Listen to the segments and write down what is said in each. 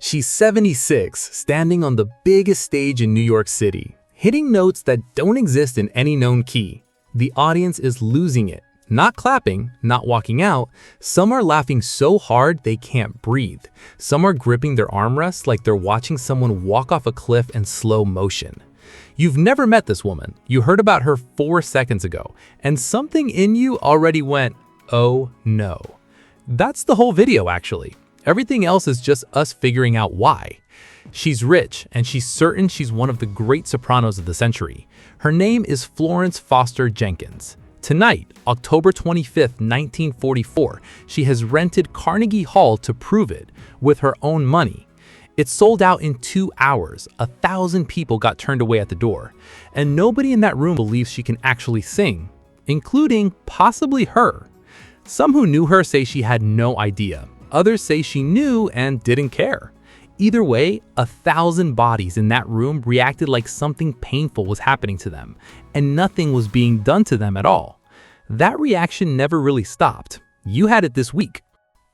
She's 76, standing on the biggest stage in New York City, hitting notes that don't exist in any known key. The audience is losing it, not clapping, not walking out. Some are laughing so hard they can't breathe. Some are gripping their armrests like they're watching someone walk off a cliff in slow motion. You've never met this woman. You heard about her 4 seconds ago, and something in you already went, "Oh no." That's the whole video, actually. Everything else is just us figuring out why. She's rich, and she's certain she's one of the great sopranos of the century. Her name is Florence Foster Jenkins. Tonight, October 25th, 1944, she has rented Carnegie Hall to prove it, with her own money. It sold out in 2 hours. 1,000 people got turned away at the door, and nobody in that room believes she can actually sing, including possibly her. Some who knew her say she had no idea. Others say she knew and didn't care. Either way, 1,000 bodies in that room reacted like something painful was happening to them, and nothing was being done to them at all. That reaction never really stopped. You had it this week.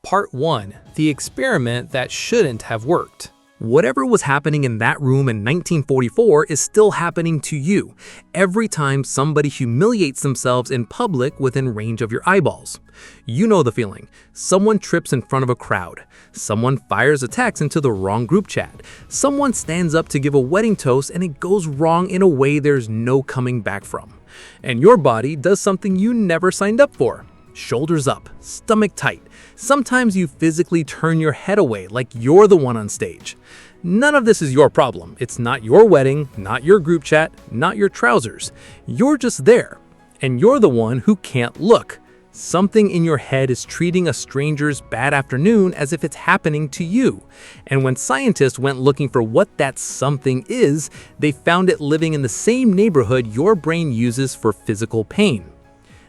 Part 1. The experiment that shouldn't have worked. Whatever was happening in that room in 1944 is still happening to you every time somebody humiliates themselves in public within range of your eyeballs. You know the feeling. Someone trips in front of a crowd. Someone fires a text into the wrong group chat. Someone stands up to give a wedding toast and it goes wrong in a way there's no coming back from. And your body does something you never signed up for. Shoulders up, stomach tight. Sometimes you physically turn your head away like you're the one on stage. None of this is your problem. It's not your wedding, not your group chat, not your trousers. You're just there, and you're the one who can't look. Something in your head is treating a stranger's bad afternoon as if it's happening to you. And when scientists went looking for what that something is, they found it living in the same neighborhood your brain uses for physical pain.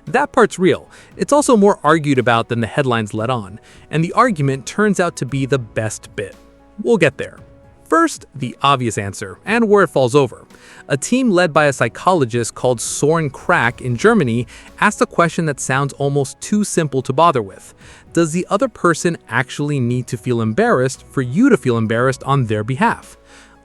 That part's real. It's also more argued about than the headlines let on, and the argument turns out to be the best bit. We'll get there. First, the obvious answer, and where it falls over. A team led by a psychologist called Soren Krack in Germany asked a question that sounds almost too simple to bother with. Does the other person actually need to feel embarrassed for you to feel embarrassed on their behalf?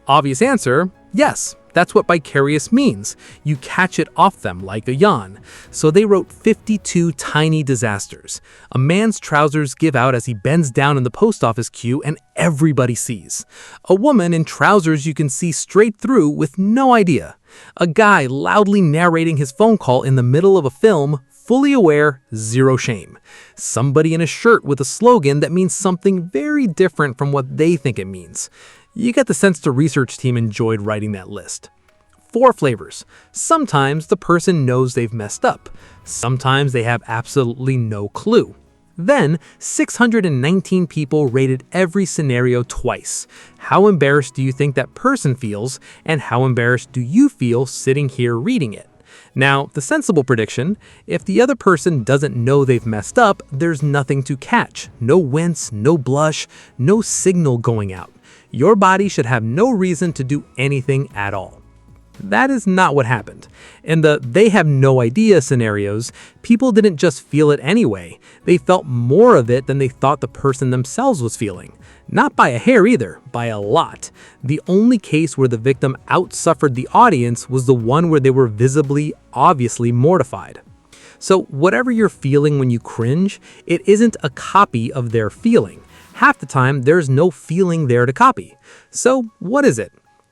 Obvious answer, yes. That's what vicarious means. You catch it off them like a yawn. So they wrote 52 tiny disasters. A man's trousers give out as he bends down in the post office queue and everybody sees. A woman in trousers you can see straight through with no idea. A guy loudly narrating his phone call in the middle of a film, fully aware, zero shame. Somebody in a shirt with a slogan that means something very different from what they think it means. You get the sense the research team enjoyed writing that list. 4 flavors. Sometimes the person knows they've messed up. Sometimes they have absolutely no clue. Then, 619 people rated every scenario twice. How embarrassed do you think that person feels, and how embarrassed do you feel sitting here reading it? Now, the sensible prediction, if the other person doesn't know they've messed up, there's nothing to catch. No wince, no blush, no signal going out. Your body should have no reason to do anything at all. That is not what happened. In the "they have no idea" scenarios, people didn't just feel it anyway. They felt more of it than they thought the person themselves was feeling. Not by a hair either, by a lot. The only case where the victim outsuffered the audience was the one where they were visibly, obviously mortified. So whatever you're feeling when you cringe, it isn't a copy of their feeling. Half the time, there's no feeling there to copy. So what is it?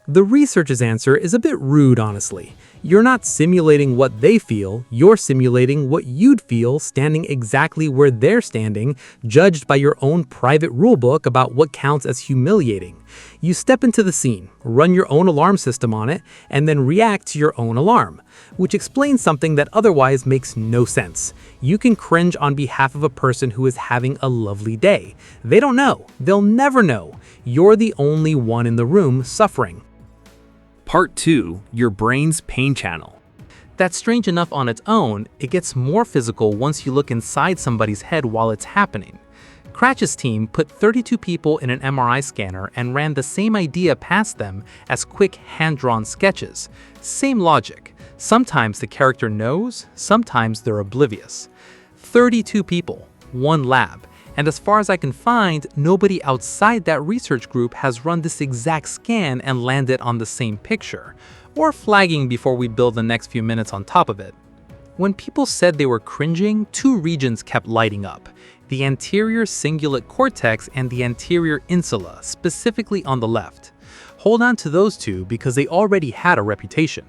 The researcher's answer is a bit rude, honestly. You're not simulating what they feel, you're simulating what you'd feel standing exactly where they're standing, judged by your own private rulebook about what counts as humiliating. You step into the scene, run your own alarm system on it, and then react to your own alarm, which explains something that otherwise makes no sense. You can cringe on behalf of a person who is having a lovely day. They don't know. They'll never know. You're the only one in the room suffering. Part 2. Your brain's pain channel. That's strange enough on its own. It gets more physical once you look inside somebody's head while it's happening. Cratch's team put 32 people in an MRI scanner and ran the same idea past them as quick hand-drawn sketches. Same logic. Sometimes the character knows, sometimes they're oblivious. 32 people, 1 lab, And as far as I can find, nobody outside that research group has run this exact scan and landed on the same picture, or flagging before we build the next few minutes on top of it. When people said they were cringing, two regions kept lighting up: the anterior cingulate cortex and the anterior insula, specifically on the left. Hold on to those two because they already had a reputation.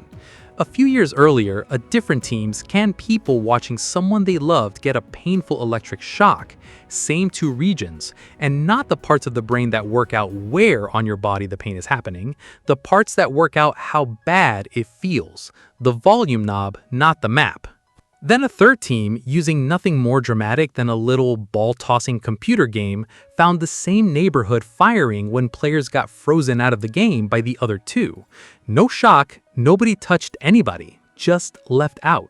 A few years earlier, a different team scanned people watching someone they loved get a painful electric shock, same two regions, and not the parts of the brain that work out where on your body the pain is happening, the parts that work out how bad it feels, the volume knob, not the map. Then a third team, using nothing more dramatic than a little ball-tossing computer game, found the same neighborhood firing when players got frozen out of the game by the other two. No shock, nobody touched anybody, just left out.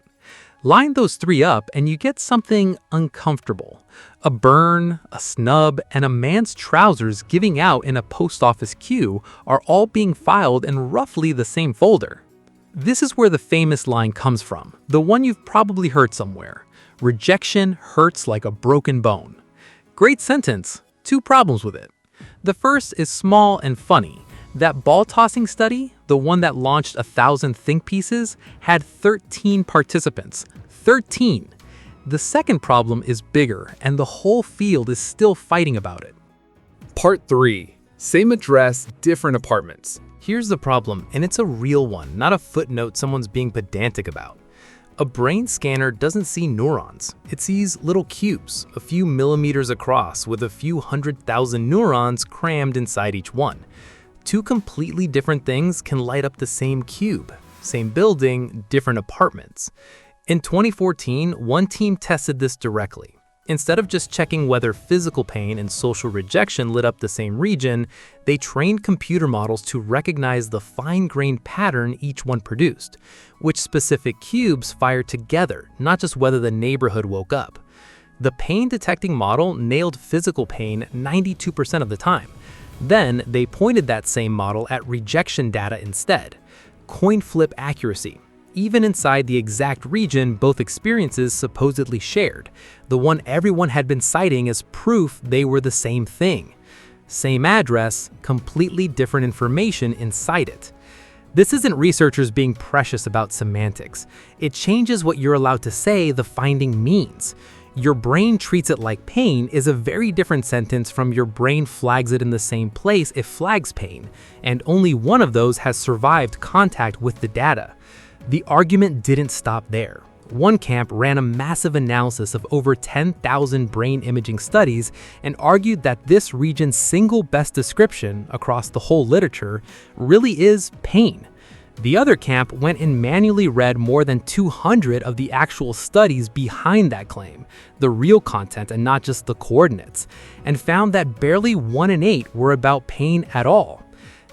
Line those three up and you get something uncomfortable. A burn, a snub, and a man's trousers giving out in a post office queue are all being filed in roughly the same folder. This is where the famous line comes from, the one you've probably heard somewhere: rejection hurts like a broken bone. Great sentence, two problems with it. The first is small and funny. That ball-tossing study, the one that launched 1,000 think pieces, had 13 participants. 13! The second problem is bigger, and the whole field is still fighting about it. Part 3. Same address, different apartments. Here's the problem, and it's a real one, not a footnote someone's being pedantic about. A brain scanner doesn't see neurons. It sees little cubes, a few millimeters across, with a few 100,000 neurons crammed inside each one. Two completely different things can light up the same cube, same building, different apartments. In 2014, one team tested this directly. Instead of just checking whether physical pain and social rejection lit up the same region, they trained computer models to recognize the fine-grained pattern each one produced, which specific cubes fired together, not just whether the neighborhood woke up. The pain-detecting model nailed physical pain 92% of the time. Then, they pointed that same model at rejection data instead. Coin flip accuracy. Even inside the exact region both experiences supposedly shared, the one everyone had been citing as proof they were the same thing. Same address, completely different information inside it. This isn't researchers being precious about semantics. It changes what you're allowed to say the finding means. Your brain treats it like pain is a very different sentence from your brain flags it in the same place it flags pain, and only one of those has survived contact with the data. The argument didn't stop there. One camp ran a massive analysis of over 10,000 brain imaging studies and argued that this region's single best description across the whole literature really is pain. The other camp went and manually read more than 200 of the actual studies behind that claim, the real content and not just the coordinates, and found that barely 1 in 8 were about pain at all.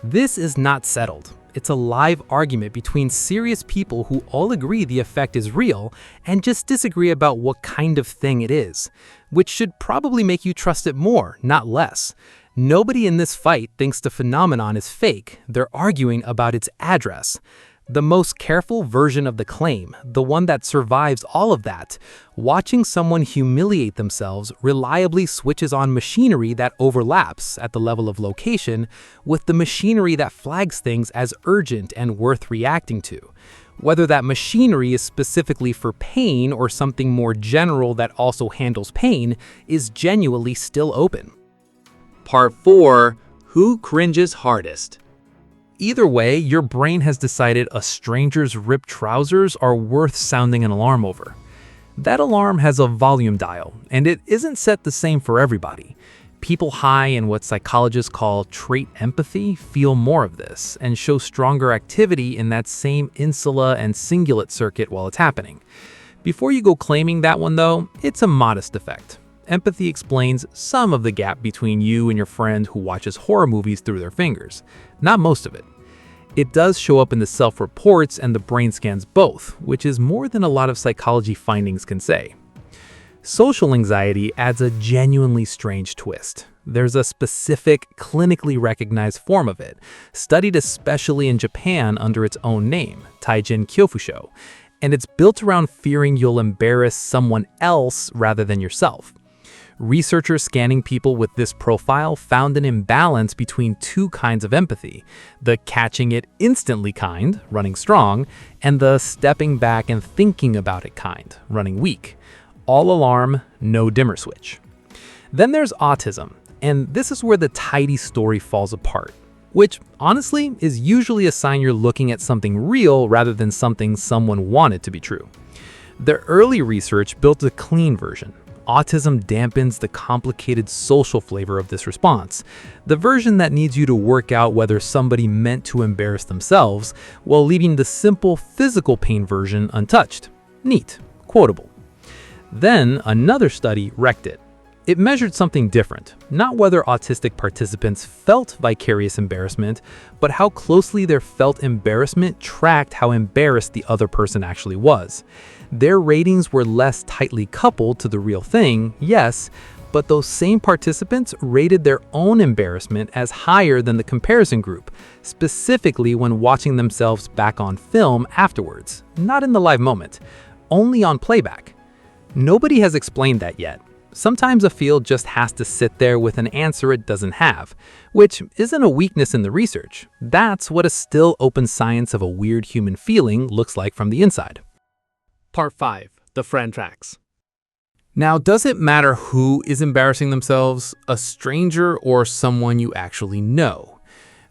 This is not settled. It's a live argument between serious people who all agree the effect is real and just disagree about what kind of thing it is, which should probably make you trust it more, not less. Nobody in this fight thinks the phenomenon is fake. They're arguing about its address. The most careful version of the claim, the one that survives all of that, watching someone humiliate themselves reliably switches on machinery that overlaps at the level of location with the machinery that flags things as urgent and worth reacting to. Whether that machinery is specifically for pain or something more general that also handles pain is genuinely still open. Part 4. Who cringes hardest? Either way, your brain has decided a stranger's ripped trousers are worth sounding an alarm over. That alarm has a volume dial, and it isn't set the same for everybody. People high in what psychologists call trait empathy feel more of this and show stronger activity in that same insula and cingulate circuit while it's happening. Before you go claiming that one though, it's a modest effect. Empathy explains some of the gap between you and your friend who watches horror movies through their fingers, not most of it. It does show up in the self-reports and the brain scans both, which is more than a lot of psychology findings can say. Social anxiety adds a genuinely strange twist. There's a specific, clinically recognized form of it, studied especially in Japan under its own name, Taijin Kyofusho, and it's built around fearing you'll embarrass someone else rather than yourself. Researchers scanning people with this profile found an imbalance between two kinds of empathy: the catching it instantly kind, running strong, and the stepping back and thinking about it kind, running weak. All alarm, no dimmer switch. Then there's autism, and this is where the tidy story falls apart, which honestly is usually a sign you're looking at something real rather than something someone wanted to be true. The early research built a clean version. Autism dampens the complicated social flavor of this response, the version that needs you to work out whether somebody meant to embarrass themselves, while leaving the simple physical pain version untouched. Neat, quotable. Then another study wrecked it. It measured something different, not whether autistic participants felt vicarious embarrassment, but how closely their felt embarrassment tracked how embarrassed the other person actually was. Their ratings were less tightly coupled to the real thing, yes, but those same participants rated their own embarrassment as higher than the comparison group, specifically when watching themselves back on film afterwards, not in the live moment, only on playback. Nobody has explained that yet. Sometimes a field just has to sit there with an answer it doesn't have, which isn't a weakness in the research. That's what a still open science of a weird human feeling looks like from the inside. Part 5. The friend tracks. Now, does it matter who is embarrassing themselves, a stranger or someone you actually know?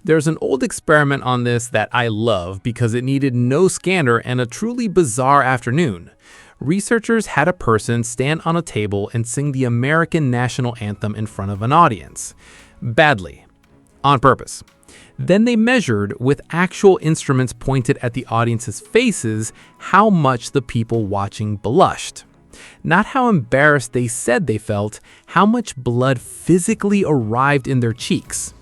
There's an old experiment on this that I love because it needed no scanner and a truly bizarre afternoon. Researchers had a person stand on a table and sing the American national anthem in front of an audience. Badly. On purpose. Then they measured, with actual instruments pointed at the audience's faces, how much the people watching blushed. Not how embarrassed they said they felt, how much blood physically arrived in their cheeks.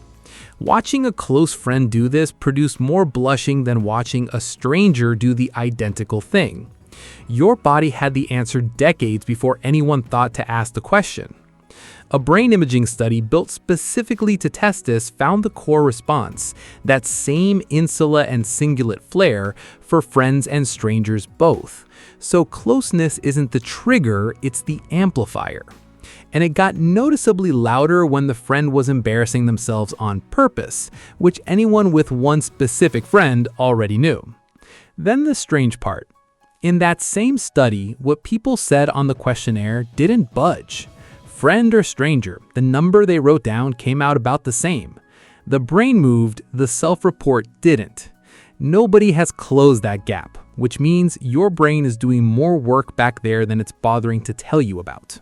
Watching a close friend do this produced more blushing than watching a stranger do the identical thing. Your body had the answer decades before anyone thought to ask the question. A brain imaging study built specifically to test this found the core response, that same insula and cingulate flare, for friends and strangers both. So closeness isn't the trigger, it's the amplifier. And it got noticeably louder when the friend was embarrassing themselves on purpose, which anyone with one specific friend already knew. Then the strange part. In that same study, what people said on the questionnaire didn't budge. Friend or stranger, the number they wrote down came out about the same. The brain moved, the self-report didn't. Nobody has closed that gap, which means your brain is doing more work back there than it's bothering to tell you about.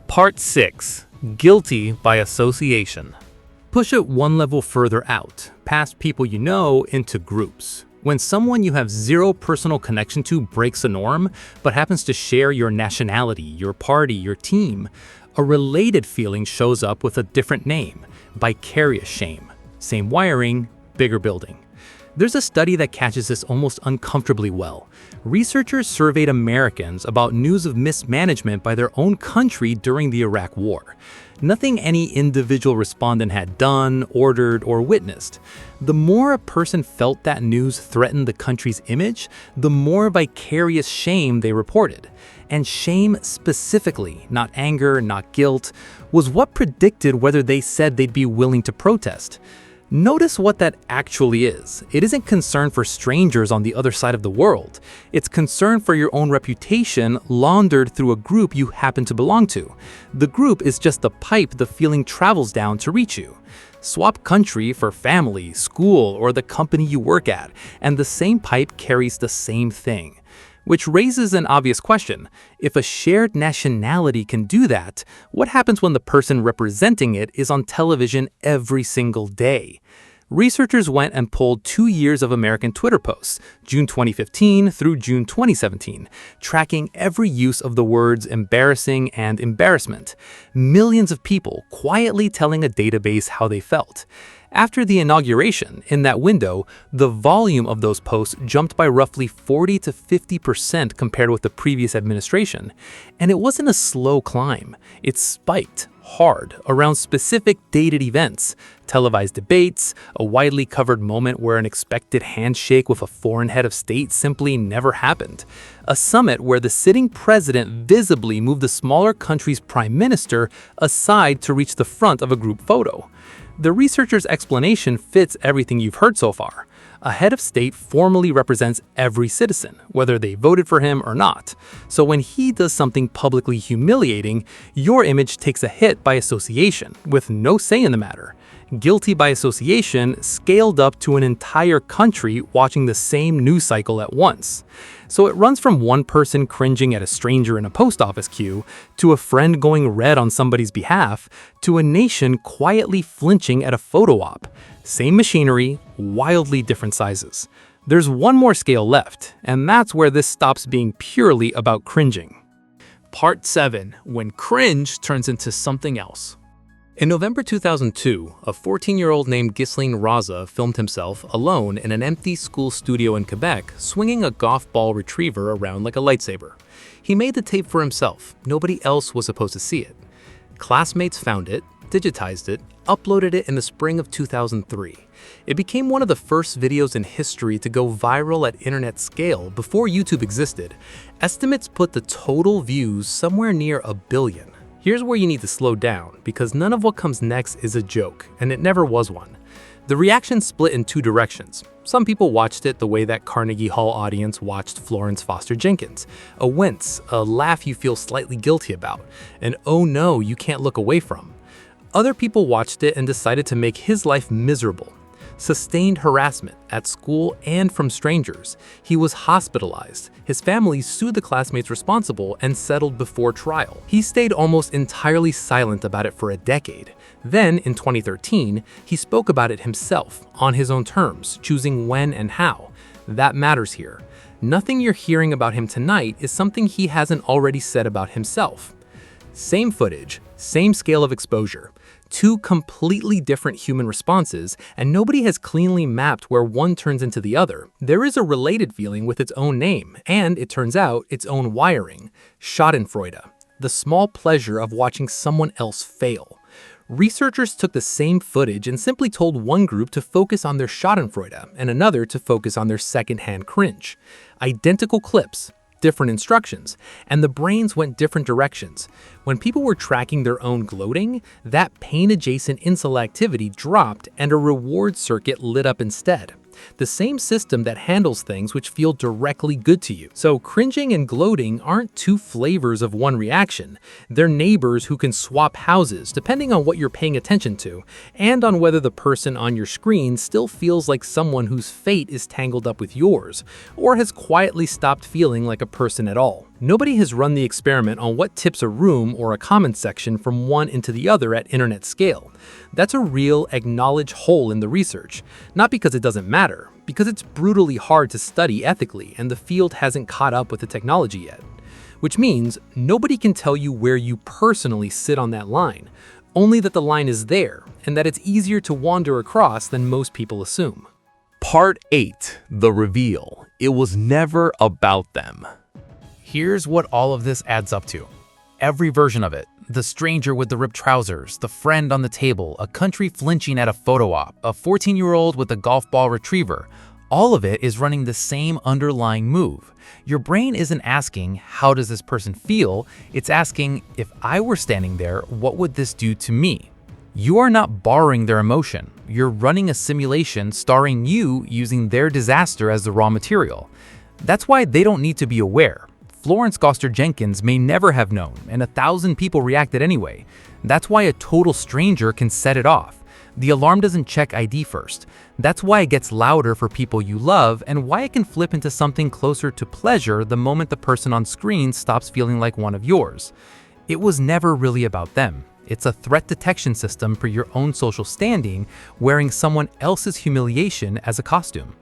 Part 6. Guilty by association. Push it one level further out, past people you know, into groups. When someone you have zero personal connection to breaks a norm, but happens to share your nationality, your party, your team, a related feeling shows up with a different name: vicarious shame. Same wiring, bigger building. There's a study that catches this almost uncomfortably well. Researchers surveyed Americans about news of mismanagement by their own country during the Iraq War. Nothing any individual respondent had done, ordered, or witnessed. The more a person felt that news threatened the country's image, the more vicarious shame they reported. And shame specifically, not anger, not guilt, was what predicted whether they said they'd be willing to protest. Notice what that actually is. It isn't concern for strangers on the other side of the world. It's concern for your own reputation laundered through a group you happen to belong to. The group is just the pipe the feeling travels down to reach you. Swap country for family, school, or the company you work at, and the same pipe carries the same thing. Which raises an obvious question. If a shared nationality can do that, what happens when the person representing it is on television every single day? Researchers went and polled 2 years of American Twitter posts, June 2015 through June 2017, tracking every use of the words embarrassing and embarrassment. Millions of people quietly telling a database how they felt. After the inauguration, in that window, the volume of those posts jumped by roughly 40 to 50% compared with the previous administration. And it wasn't a slow climb. It spiked hard around specific dated events, televised debates, a widely covered moment where an expected handshake with a foreign head of state simply never happened, a summit where the sitting president visibly moved the smaller country's prime minister aside to reach the front of a group photo. The researcher's explanation fits everything you've heard so far. A head of state formally represents every citizen, whether they voted for him or not. So when he does something publicly humiliating, your image takes a hit by association, with no say in the matter. Guilty by association scaled up to an entire country watching the same news cycle at once. So it runs from one person cringing at a stranger in a post office queue, to a friend going red on somebody's behalf, to a nation quietly flinching at a photo op. Same machinery, wildly different sizes. There's one more scale left, and that's where this stops being purely about cringing. Part 7. When cringe turns into something else. In November 2002, a 14-year-old named Ghislaine Raza filmed himself alone in an empty school studio in Quebec, swinging a golf ball retriever around like a lightsaber. He made the tape for himself. Nobody else was supposed to see it. Classmates found it, digitized it, uploaded it in the spring of 2003. It became one of the first videos in history to go viral at internet scale before YouTube existed. Estimates put the total views somewhere near 1 billion. Here's where you need to slow down, because none of what comes next is a joke, and it never was one. The reaction split in two directions. Some people watched it the way that Carnegie Hall audience watched Florence Foster Jenkins. A wince, a laugh you feel slightly guilty about, an oh no you can't look away from. Other people watched it and decided to make his life miserable. Sustained harassment at school and from strangers. He was hospitalized. His family sued the classmates responsible and settled before trial. He stayed almost entirely silent about it for a decade. Then, in 2013, he spoke about it himself, on his own terms, choosing when and how. That matters here. Nothing you're hearing about him tonight is something he hasn't already said about himself. Same footage, same scale of exposure. Two completely different human responses, and nobody has cleanly mapped where one turns into the other. There is a related feeling with its own name, and it turns out, its own wiring. Schadenfreude, the small pleasure of watching someone else fail. Researchers took the same footage and simply told one group to focus on their Schadenfreude and another to focus on their secondhand cringe. Identical clips, different instructions, and the brains went different directions. When people were tracking their own gloating, that pain-adjacent insula activity dropped and a reward circuit lit up instead. The same system that handles things which feel directly good to you. So cringing and gloating aren't two flavors of one reaction. They're neighbors who can swap houses depending on what you're paying attention to, and on whether the person on your screen still feels like someone whose fate is tangled up with yours, or has quietly stopped feeling like a person at all. Nobody has run the experiment on what tips a room or a comment section from one into the other at internet scale. That's a real, acknowledged hole in the research. Not because it doesn't matter, because it's brutally hard to study ethically and the field hasn't caught up with the technology yet. Which means nobody can tell you where you personally sit on that line, only that the line is there and that it's easier to wander across than most people assume. Part 8. The reveal. It was never about them. Here's what all of this adds up to. Every version of it. The stranger with the ripped trousers, the friend on the table, a country flinching at a photo op, a 14-year-old with a golf ball retriever. All of it is running the same underlying move. Your brain isn't asking, how does this person feel? It's asking, if I were standing there, what would this do to me? You are not borrowing their emotion. You're running a simulation starring you using their disaster as the raw material. That's why they don't need to be aware. Florence Foster Jenkins may never have known, and 1,000 people reacted anyway. That's why a total stranger can set it off. The alarm doesn't check ID first. That's why it gets louder for people you love, and why it can flip into something closer to pleasure the moment the person on screen stops feeling like one of yours. It was never really about them. It's a threat detection system for your own social standing, wearing someone else's humiliation as a costume.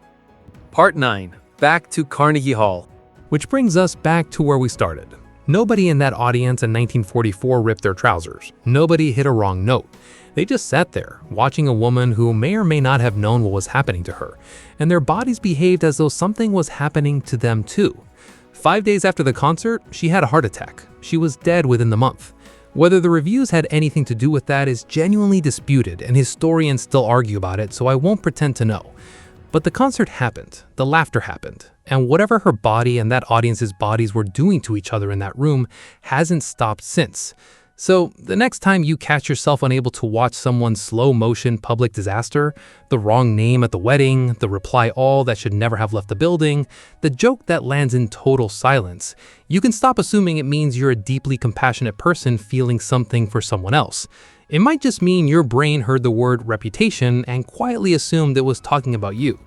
Part 9. Back to Carnegie Hall. Which brings us back to where we started. Nobody in that audience in 1944 ripped their trousers. Nobody hit a wrong note. They just sat there, watching a woman who may or may not have known what was happening to her, and their bodies behaved as though something was happening to them too. 5 days after the concert, she had a heart attack. She was dead within the month. Whether the reviews had anything to do with that is genuinely disputed, and historians still argue about it, so I won't pretend to know. But the concert happened, the laughter happened, and whatever her body and that audience's bodies were doing to each other in that room hasn't stopped since. So the next time you catch yourself unable to watch someone's slow-motion public disaster, the wrong name at the wedding, the reply all that should never have left the building, the joke that lands in total silence, you can stop assuming it means you're a deeply compassionate person feeling something for someone else. It might just mean your brain heard the word reputation and quietly assumed it was talking about you.